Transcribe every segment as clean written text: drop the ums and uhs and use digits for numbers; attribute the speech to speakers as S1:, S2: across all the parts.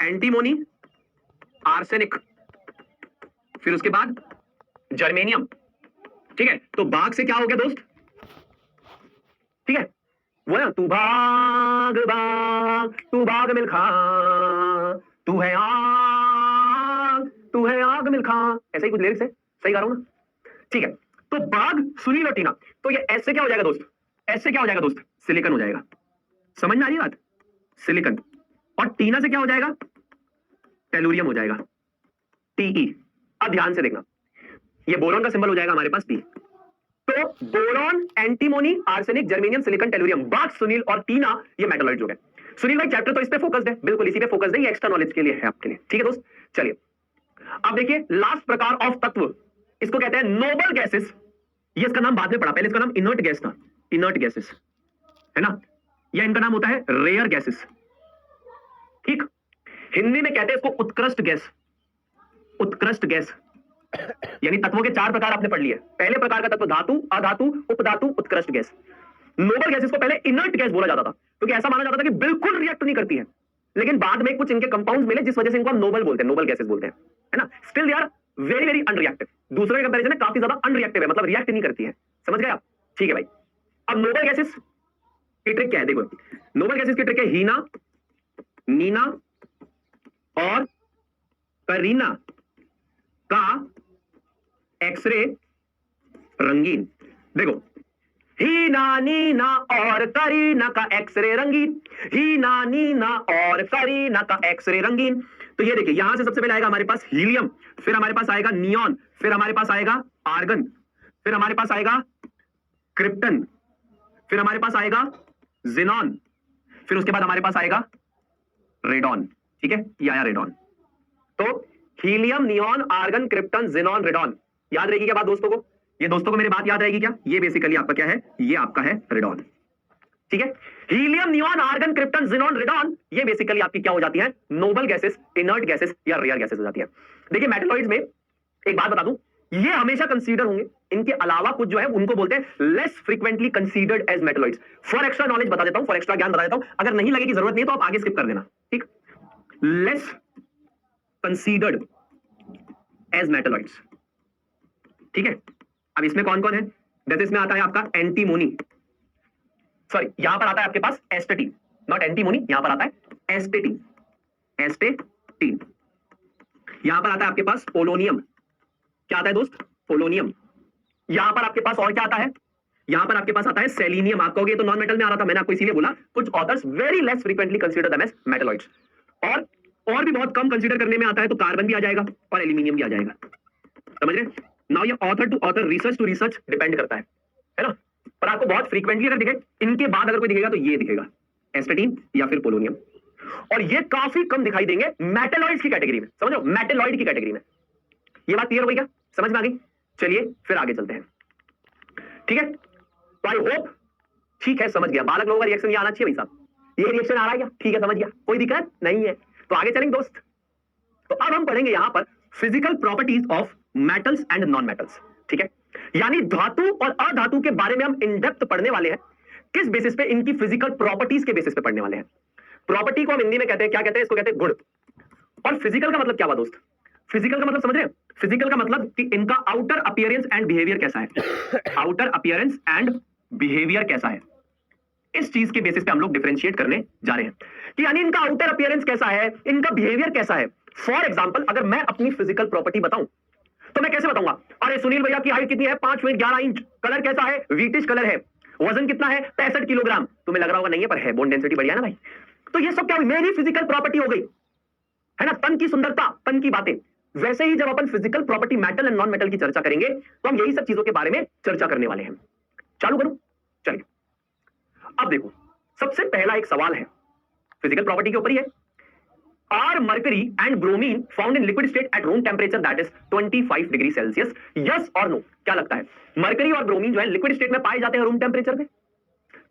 S1: Antimony, arsenic, फिर उसके बाद जर्मेनियम। ठीक है, तो बाघ से क्या हो गया दोस्त? ठीक है, वो ना, तू भाग भाग तू भाग मिल्खा, तू है आग तू है आग मिल्खा, ऐसे ही कुछ लिरिक्स है, सही गा रहा हूं ना? ठीक है, तो बाघ, सुनील और टीना, तो ये ऐसे क्या हो जाएगा दोस्त? ऐसे क्या हो जाएगा दोस्त? सिलिकॉन हो जाएगा। समझ में आ रही बात? सिलिकॉन। और टीना से क्या हो जाएगा? टेलुरियम हो जाएगा, टीई। अब ध्यान से देखना, ये बोरॉन का सिंबल हो जाएगा हमारे पास पी। तो boron, antimony, arsenic, germanium, silicon, tellurium, बाघ, सुनील और टीना, ये मेटलॉइड्स हो गए। सुनील भाई चैप्टर तो इस पे फोकस्ड है, बिल्कुल इसी पे फोकस्ड है, ये एक्स्ट्रा नॉलेज के लिए है आपके लिए। ठीक है दोस्त, चलिए अब देखिए लास्ट प्रकार ऑफ तत्व, इसको कहते हैं नोबल गैसेस। ये इसका नाम बाद में पढ़ा, पहले इसका नाम इनर्ट गैस था, इनर्ट गैसेस है ना, या इनका नाम होता है रेयर गैसेस। ठीक, हिंदी में कहते हैं इसको उत्कृष्ट गैस, उत्कृष्ट गैस। यानी तत्वों के 4 प्रकार आपने पढ़ लिए। पहले प्रकार का तत्व धातु, अधातु, उपधातु, उत्कृष्ट गैस। नोबल गैसेस को पहले इनर्ट गैस बोला जाता था, क्योंकि ऐसा माना जाता था कि बिल्कुल रिएक्ट नहीं करती है, लेकिन बाद में कुछ इनके कंपाउंड्स मिले जिस वजह से इनको हम नोबल बोलते हैं, नोबल गैसेस बोलते हैं, है ना। Still they are very very unreactive, दूसरे के कंपैरिजन में काफी ज्यादा अनरिएक्टिव है, मतलब रिएक्ट नहीं करती है। समझ गए आप? ठीक है भाई। अब नोबल गैसेस की ट्रिक क्या है? देखो, नोबल गैसेस की ट्रिक है हीना, नीना और करीना का एक्सरे रंगीन। देखो, हीना, नीना और करीना का एक्सरे रंगीन, हीना, नीना और करीना का एक्सरे रंगीन। तो ये देखिए, यहां से सबसे पहले आएगा हमारे पास हीलियम, फिर हमारे पास आएगा नियॉन, फिर हमारे पास आएगा आर्गन, फिर हमारे पास आएगा क्रिप्टन, फिर हमारे पास आएगा जिनॉन, फिर उसके बाद हमारे पास आएगा रेडॉन। ठीक है, ये आया रेडॉन। तो helium, neon, argon, krypton, xenon, radon. याद रहेगी क्या बात दोस्तों को? ये दोस्तों को मेरी बात याद रहेगी क्या? ये बेसिकली आपका क्या है? ये आपका है रेडॉन। ठीक है, helium, neon, argon, krypton, xenon, radon, ये बेसिकली आपकी क्या हो जाती है? नोबल गैसेस, इनर्ट गैसेस या रेयर गैसेस हो जाती है। देखिए मेटलॉइड्स में एक बात बता दूं, ये हमेशा कंसीडर होंगे, इनके अलावा कुछ जो है उनको बोलते हैं less frequently considered as metalloids. For extra knowledge बता देता हूं, फॉर एक्स्ट्रा ज्ञान बता देता हूं, अगर नहीं लगेगी जरूरत नहीं तो आप आगे स्किप कर देना। ठीक, लेस कंसीडर्ड एज मेटलॉइड्स। ठीक है, अब इसमें कौन कौन है? जैसे इसमें आता है आपका एंटीमोनी, सॉरी यहां पर आता है आपके पास एस्टेटीन, नॉट एंटीमोनी, यहां पर आता है एस्टेटीन, एस्टेटीन। यहां पर आता है आपके पास पोलोनियम, क्या आता है दोस्त? पोलोनियम। यहां पर आपके पास और क्या आता है? यहां पर आपके पास आता है सेलेनियम। आप कहोगे तो नॉन मेटल में आ रहा था, मैंने आपको इसीलिए बोला कुछ authors very less frequently consider them as metalloids. और भी बहुत कम कंसीडर करने में आता है तो कार्बन भी आ जाएगा और एल्यूमिनियम भी आ जाएगा। समझ रहे? नाउ ये author to author, research to research depend करता है ना। पर आपको बहुत फ्रीक्वेंटली अगर दिखे, इनके बाद अगर कोई दिखेगा तो ये दिखेगा, एस्टेटीन या फिर पोलोनियम। और ये काफी कम दिखाई देंगे मेटलॉइड्स की कैटेगरी में। समझो, मेटलॉइड की कैटेगरी में। ये बात क्लियर हो गई क्या? समझ में आ गई? चलिए फिर आगे चलते हैं। ठीक है, तो आई होप ठीक है, समझ गया। बालक लोगों का रिएक्शन ये आना चाहिए भाई साहब, ये रिएक्शन आ रहा है क्या? ठीक है, समझ गया, कोई दिक्कत नहीं है। तो आगे चलेंगे दोस्त। तो अब हम पढ़ेंगे यहां पर physical properties of metals and non metals. ठीक है, यानी धातु और अधातु के बारे में हम इन डेप्थ पढ़ने वाले हैं। किस बेसिस पे? इनकी फिजिकल प्रॉपर्टीज के बेसिस पे पढ़ने वाले हैं। प्रॉपर्टी को हम हिंदी में कहते हैं, क्या कहते हैं? इसको कहते हैं गुण। और फिजिकल का मतलब क्या हुआ दोस्त? फिजिकल का मतलब समझ रहे हैं? फिजिकल का मतलब कि इनका आउटर अपीयरेंस एंड बिहेवियर कैसा है, आउटर अपीयरेंस एंड बिहेवियर कैसा है, इस चीज के बेसिस पे हम लोग डिफरेंशिएट करने जा रहे हैं कि यानी इनका आउटर अपीयरेंस कैसा है, इनका बिहेवियर कैसा है। फॉर एग्जांपल, अगर मैं अपनी फिजिकल प्रॉपर्टी बताऊं तो मैं कैसे बताऊंगा? अरे सुनील भैया की हाइट कितनी है? 5 फीट 11 इंच, कलर कैसा है? व्हीटिश कलर है, वजन कितना है? 65 किलोग्राम। तुम्हें लग रहा होगा नहीं है, पर है, बोन डेंसिटी बढ़िया ना भाई। तो ये सब क्या हुई? मेरी फिजिकल प्रॉपर्टी हो गई, है ना, तन की सुंदरता, तन की बातें। वैसे ही जब अपन physical property metal and non metal की चर्चा करेंगे तो हम यही सब चीजों के बारे में चर्चा करने वाले हैं। चालू करूं? चलिए, अब देखो, सबसे पहला एक सवाल है फिजिकल प्रॉपर्टी के ऊपर ही है। Are mercury and bromine found in liquid state at room temperature that is 25 degree Celsius, yes और नो? क्या लगता है, मर्करी और ब्रोमीन जो है लिक्विड स्टेट में पाए जाते हैं रूम टेम्परेचर पे?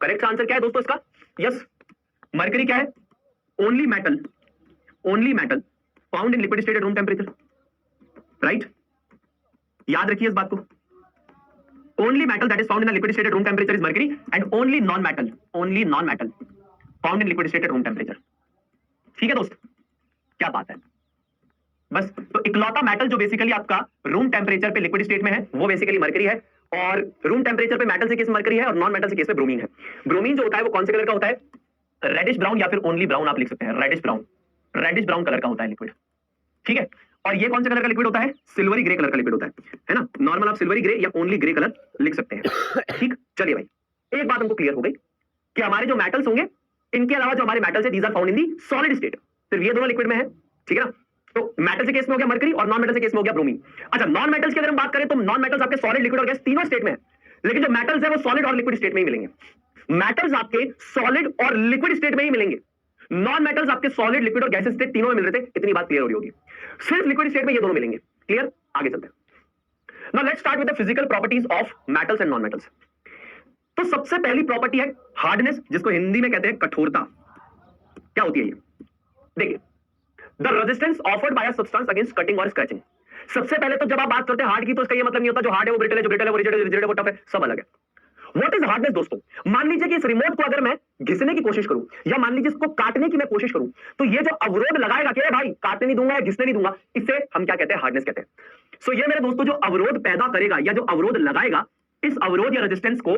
S1: करेक्ट आंसर क्या है दोस्तों इसका? यस। मर्करी क्या है? Only metal found in liquid state at room temperature, right? याद रखिए इस बात को। Only metal that is found in liquid state at room temperature is mercury and only non metal found in liquid state at room temperature. ठीक है दोस्त? क्या बात है। बस तो इकलौता मेटल जो बेसिकली आपका रूम टेम्परेचर पे लिक्विड स्टेट में है वो बेसिकली मरकरी है, और रूम टेम्परेचर पे मेटल से केस मरकरी है और नॉन मेटल से केस में ब्रोमीन है। ब्रोमीन जो होता है वो कौन से कलर का होता है? रेडिश ब्राउन या फिर ओनली ब्राउन आप लिख सकते हैं, रेडिश ब्राउन कलर का होता है लिक्विड। ठीक है, और ये कौन से कलर का लिक्विड होता है? सिल्वरी ग्रे कलर का लिक्विड होता है ना। नॉर्मल आप सिल्वरी ग्रे या ओनली ग्रे कलर लिख सकते हैं। ठीक, चलिए भाई एक बात हमको क्लियर हो गई कि हमारे जो मेटल्स होंगे इनके अलावा जो हमारे मेटल्स है these are found in the solid state, सिर्फ ये दोनों लिक्विड में है। ठीक है ना, तो मेटल के केस में हो गया मरकरी और नॉन मेटल के केस में हो गया ब्रोमीन। अच्छा, नॉन मेटल्स की अगर हम बात करें तो नॉन मेटल्स आपके सॉलिड, लिक्विड और गैस तीनों स्टेट में है, लेकिन जो मेटल्स है वो सॉलिड और लिक्विड स्टेट में ही मिलेंगे। मेटल्स आपके सॉलिड और लिक्विड स्टेट में ही मिलेंगे, नॉन मेटल्स आपके सॉलिड, लिक्विड और गैस स्टेट तीनों में मिल रहे थे। इतनी बात क्लियर हो रही होगी, सिर्फ लिक्विड स्टेट में ये दोनों मिलेंगे। क्लियर, आगे चलते हैं। Now let's start with the physical properties of metals and non metals. तो सबसे पहली प्रॉपर्टी है हार्डनेस, जिसको हिंदी में कहते हैं कठोरता। क्या होती है ये? देखिए, the resistance offered by a substance against cutting और स्क्रैचिंग। सबसे पहले तो जब आप बात करते हैं हार्ड की तो इसका ये मतलब नहीं होता जो हार्ड है वो ब्रिटल है, जो ब्रिटल है वो रिजिड है, वो टफ है, सब अलग है। व्हाट इज हार्डनेस दोस्तों? मान लीजिए कि इस रिमोट को अगर मैं घिसने की कोशिश करूं या मान लीजिए इसको काटने की मैं कोशिश करूं, तो ये जो अवरोध लगाएगा कि भाई काटने नहीं दूंगा या घिसने नहीं दूंगा, इसे हम क्या कहते हैं? हार्डनेस कहते हैं। सो ये मेरे दोस्तों जो अवरोध पैदा करेगा या जो अवरोध लगाएगा, इस अवरोध या रेजिस्टेंस को,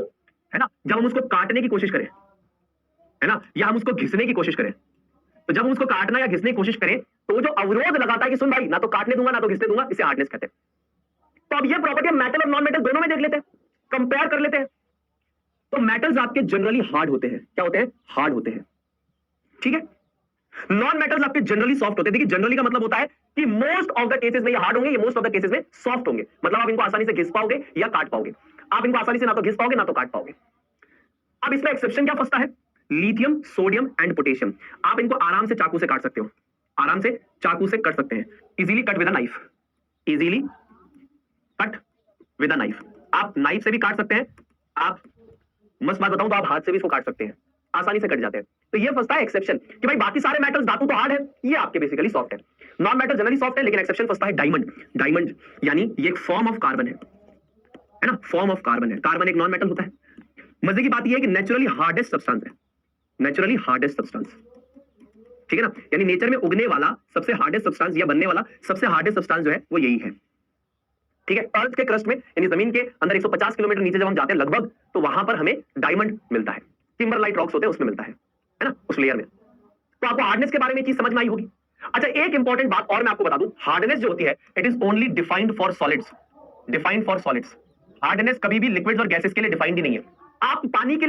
S1: है ना, जब हम उसको काटने की कोशिश करें, है ना, या हम उसको घिसने की कोशिश करें, तो जब हम उसको काटना या घिसने की कोशिश करें तो वो जो अवरोध लगाता है कि सुन भाई ना तो काटने दूंगा ना तो घिसने दूंगा, इसे हार्डनेस कहते हैं। तो अब ये प्रॉपर्टी मेटल और नॉन मेटल दोनों में देख लेते हैं, कंपेयर कर लेते हैं। तो मेटल्स आपके जनरली हार्ड होते हैं। क्या होते हैं? हार्ड होते हैं। ठीक है, नॉन मेटल्स आपके जनरली सॉफ्ट होते हैं। देखिए, जनरली का मतलब होता है कि मोस्ट ऑफ द केसेस में ये हार्ड होंगे, ये मोस्ट ऑफ द केसेस में सॉफ्ट होंगे। मतलब आप इनको आसानी से घिस पाओगे या काट पाओगे, आप इनको आसानी से ना तो घिस पाओगे ना तो काट पाओगे। अब इसमें एक्सेप्शन क्या फंसता है? Lithium, sodium and potassium. आप इनको आराम से चाकू से काट सकते हो, आराम से चाकू से कट सकते हैं। Easily cut with a knife, easily cut with a knife. आप नाइफ से भी काट सकते हैं, आप मस्त बात बताऊं तो आप हाथ से भी इसको काट सकते हैं, आसानी से कट जाते हैं। तो ये फंसता है एक्सेप्शन कि भाई बाकी सारे मेटल्स धातु तो हार्ड है, ये आपके बेसिकली सॉफ्ट है। नॉन मेटल जनरली सॉफ्ट है, लेकिन एक्सेप्शन फंसता है डायमंड। डायमंड यानी ये एक फॉर्म ऑफ कार्बन है ना, फॉर्म ऑफ कार्बन है। कार्बन एक नॉन मेटल होता है। मजे की बात यह है कि नेचुरली हार्डेस्ट सब्सटेंस है, नेचुरली हार्डेस्ट सब्सटेंस। ठीक है ना, यानी नेचर में उगने वाला सबसे हार्डेस्ट सब्सटेंस या बनने वाला सबसे हार्डेस्ट सब्सटेंस जो है वो यही है। ठीक है, अर्थ के क्रस्ट में यानी जमीन के अंदर 150 किलोमीटर नीचे जब हम जाते हैं लगभग, तो वहां पर हमें डायमंड मिलता है। टिम्बरलाइट रॉक्स होते हैं उसमें मिलता है ना, उस लेयर में। तो आपको हार्डनेस के बारे में चीज समझ में आई होगी। अच्छा, एक इंपॉर्टेंट बात और मैं आपको बता दूं, हार्डनेस जो होती है it is only defined for solids, defined for solids. Hardness कभी भी लिक्विड्स और गैसेस के लिए डिफाइंड ही नहीं है। आप पानी के लिए